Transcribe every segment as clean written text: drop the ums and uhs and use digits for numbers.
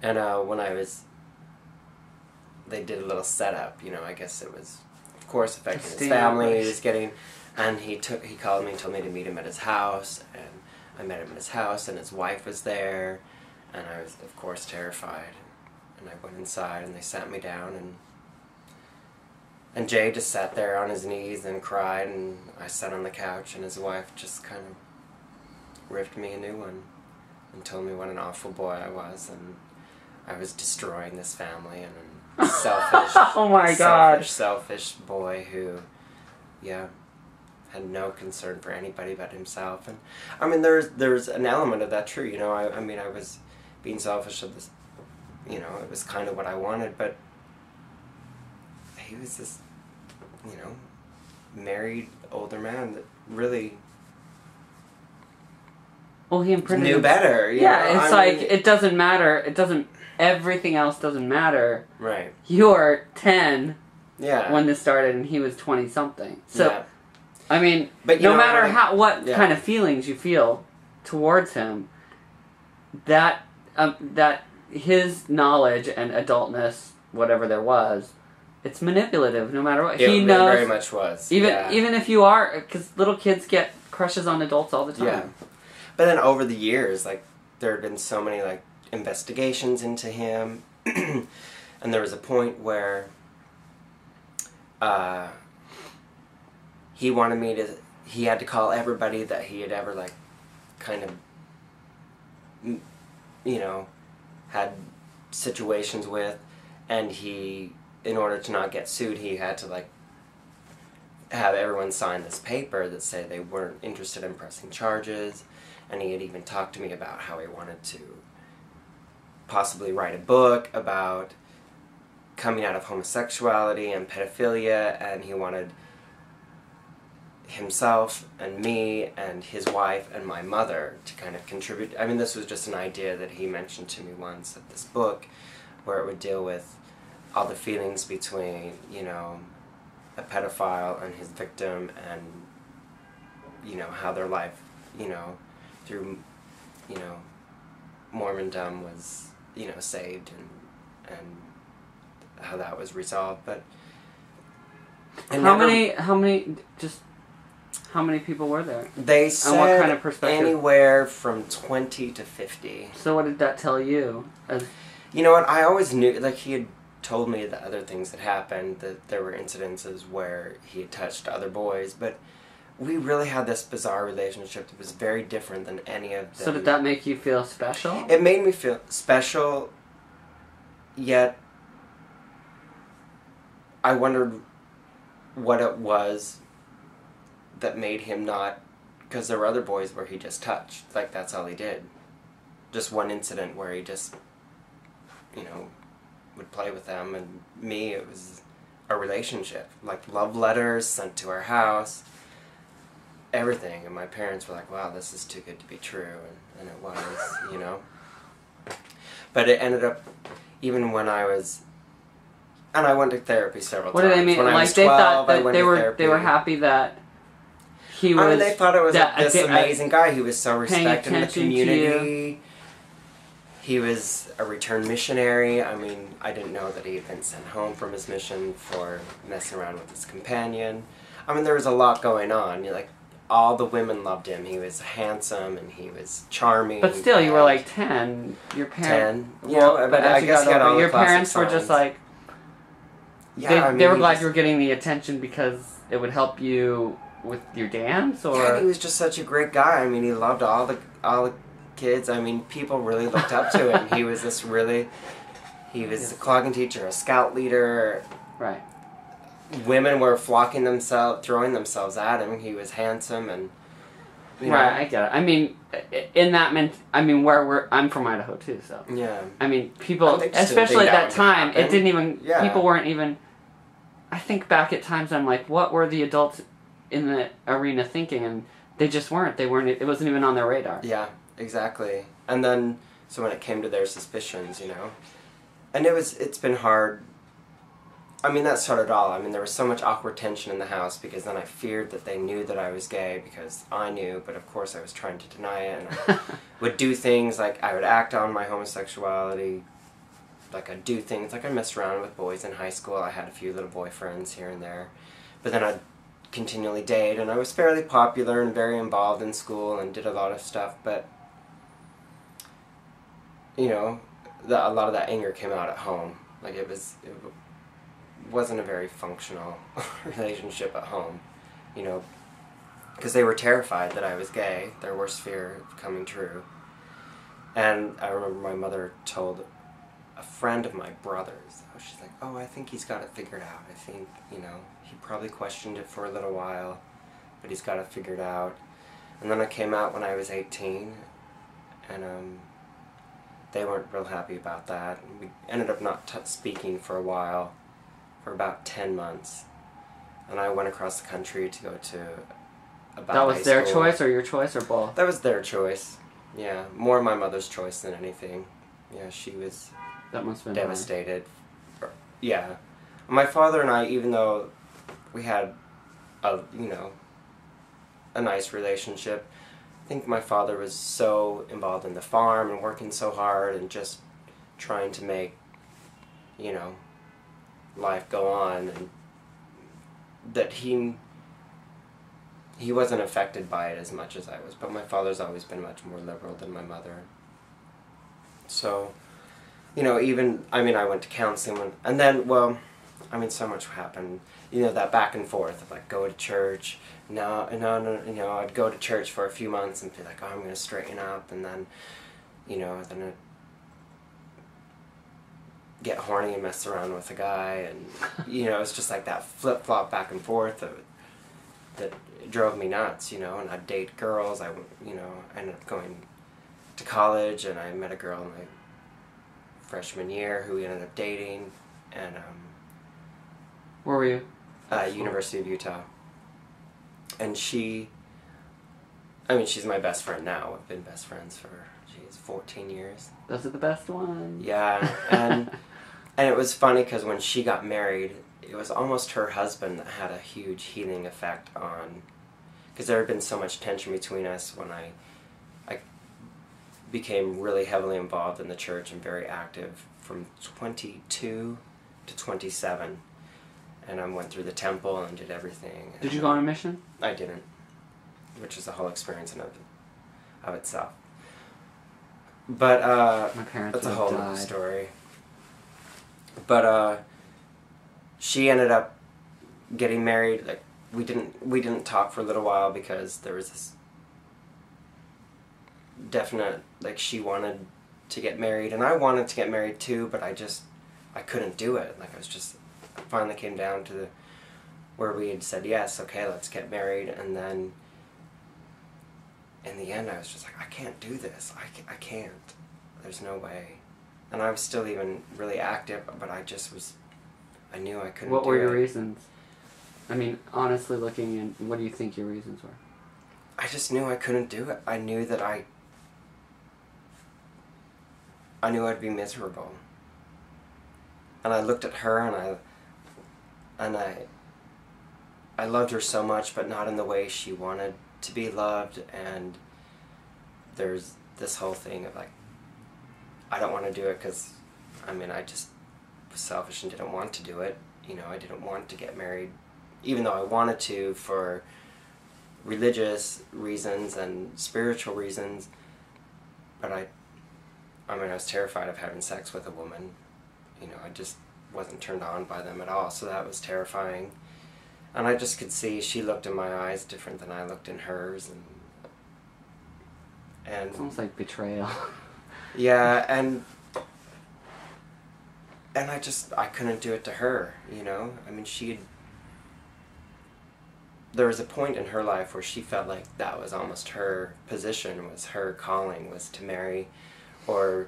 And when they did a little setup, you know, I guess it was, of course, affecting his family. He was getting, and he called me and told me to meet him at his house, and I met him at his house, and his wife was there, and I was, of course, terrified. And I went inside, and they sat me down, and Jay just sat there on his knees and cried, and I sat on the couch, and his wife just kind of ripped me a new one and told me what an awful boy I was, and I was destroying this family, and a selfish, oh my God, selfish boy who, yeah, had no concern for anybody but himself. And I mean, there's an element of that true. You know, I mean, I was being selfish of this. You know, it was kind of what I wanted, but he was this, you know, married older man that really. Well, he imprinted knew better. Yeah, it's like, it doesn't matter. It doesn't. Everything else doesn't matter. Right. You're 10. Yeah. When this started, and he was 20-something. So, yeah. I mean, but no matter what kind of feelings you feel towards him, that his knowledge and adultness, whatever there was, it's manipulative. No matter what he knows, very much was. Even if you are, because little kids get crushes on adults all the time. Yeah. But then over the years, like, there have been so many, like, investigations into him, and there was a point where he wanted me to, he had to call everybody that he had ever, like, kind of, you know, had situations with, and he, in order to not get sued, he had to, like, have everyone sign this paper that said they weren't interested in pressing charges. And he had even talked to me about how he wanted to possibly write a book about coming out of homosexuality and pedophilia, and he wanted himself and me and his wife and my mother to kind of contribute. I mean, this was just an idea that he mentioned to me once of this book, where it would deal with all the feelings between, you know, a pedophile and his victim, and, you know, how their life, you know, through, you know, Mormondom was, you know, saved, and how that was resolved. But how many people were there? They said and what kind of perspective? Anywhere from 20 to 50. So what did that tell you? You know what, I always knew, like, he had told me the other things that happened, that there were incidences where he had touched other boys, but we really had this bizarre relationship that was very different than any of them. So did that make you feel special? It made me feel special, yet I wondered what it was that made him not, because there were other boys where he just touched, like, that's all he did. Just one incident where he just, you know, would play with them, and me, it was a relationship, like love letters sent to our house, everything, and my parents were like, wow, this is too good to be true, and it was, you know. But it ended up, even when I was, and I went to therapy several times. What did they mean? When I like, was 12, they thought that they were therapy. happy that he was... I mean, they thought it was this amazing guy. He was so respected in the community. He was a returned missionary. I mean, I didn't know that he had been sent home from his mission for messing around with his companion. I mean, there was a lot going on. You're like, all the women loved him. He was handsome and he was charming. But still, you were like 10. Your parents... 10. You know, but I guess he had all the your classic parents were signs. just like... Yeah, they were glad you were getting the attention because it would help you with your dance, or... Yeah, he was just such a great guy. I mean, he loved all the kids. I mean, people really looked up to him. He was this really... He was a clogging teacher, a scout leader. Right. Women were flocking themselves, throwing themselves at him. He was handsome and... You know. Right, I get it. I mean, I'm from Idaho too, so... Yeah. I mean, people, especially at that time, it didn't even... Yeah. People weren't even... I think back at times, I'm like, what were the adults in the arena thinking? And they just weren't. They weren't. It wasn't even on their radar. Yeah, exactly. And then, so when it came to their suspicions, you know, and it's been hard. I mean, that started all. I mean, there was so much awkward tension in the house because then I feared that they knew that I was gay because I knew, but of course I was trying to deny it, and I would do things like I would act on my homosexuality like I'd do things, like I messed around with boys in high school. I had a few little boyfriends here and there. But then I'd continually date, and I was fairly popular and very involved in school and did a lot of stuff, but, you know, a lot of that anger came out at home. Like, it wasn't a very functional relationship at home, you know, because they were terrified that I was gay, their worst fear of coming true. And I remember my mother told a friend of my brother's, she's like, oh, I think he's got it figured out. I think, you know, he probably questioned it for a little while, but he's got it figured out. And then I came out when I was 18, and they weren't real happy about that. We ended up not speaking for a while, for about 10 months. And I went across the country to go to a ballet That was their school. choice or your choice or both? That was their choice. Yeah, more my mother's choice than anything. Yeah, she was That must have been devastated. Yeah. My father and I, even though we had a nice relationship, I think my father was so involved in the farm and working so hard and just trying to make, you know, life go on, and that he wasn't affected by it as much as I was. But my father's always been much more liberal than my mother. So, you know, even, I mean, I went to counseling, and then, well, I mean, so much happened. You know, that back and forth of, like, go to church. No, you know, I'd go to church for a few months and be like, oh, I'm going to straighten up, and then, you know, then I'd get horny and mess around with a guy, and, you know, it's just like that flip-flop back and forth that drove me nuts, you know, and I'd date girls. I ended up going to college, and I met a girl in my freshman year who we ended up dating, and Where were you? University of Utah. And she's my best friend now. We've been best friends for 14 years. Those are the best ones. Yeah, and it was funny because when she got married, it was almost her husband that had a huge healing effect on, because there had been so much tension between us when I became really heavily involved in the church and very active from 22 to 27. And I went through the temple and did everything. Did you go on a mission? I didn't, which is a whole experience in of itself. But My parents that's a would whole have other died. story. But she ended up getting married. Like, we didn't talk for a little while because there was this definite, like, she wanted to get married and I wanted to get married too, but I couldn't do it. Like, I finally came down to where we had said, yes, okay, let's get married, and then in the end I was just like, I can't do this. I can't. There's no way. And I was still even really active, but I knew I couldn't do it. What were your reasons? I mean, honestly looking in, what do you think your reasons were? I just knew I couldn't do it. I knew that I knew I'd be miserable. And I looked at her, and I loved her so much, but not in the way she wanted to be loved. And there's this whole thing of, like, I don't want to do it because, I mean, I just was selfish and didn't want to do it. You know, I didn't want to get married, even though I wanted to for religious reasons and spiritual reasons. But I was terrified of having sex with a woman. You know, I just wasn't turned on by them at all, so that was terrifying. And I just could see she looked in my eyes different than I looked in hers, and It's almost like betrayal. yeah, and I couldn't do it to her, you know? I mean, there was a point in her life where she felt like that was almost her position, was her calling, was to marry or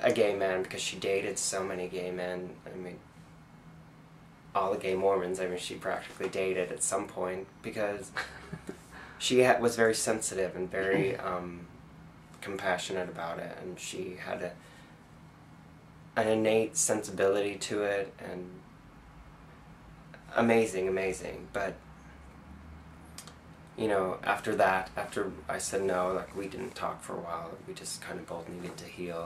a gay man, because she dated so many gay men. I mean, all the gay Mormons, I mean, she practically dated at some point, because she was very sensitive and very compassionate about it, and she had an innate sensibility to it, and amazing. But, you know, after I said no, like, we didn't talk for a while. We just kind of both needed to heal.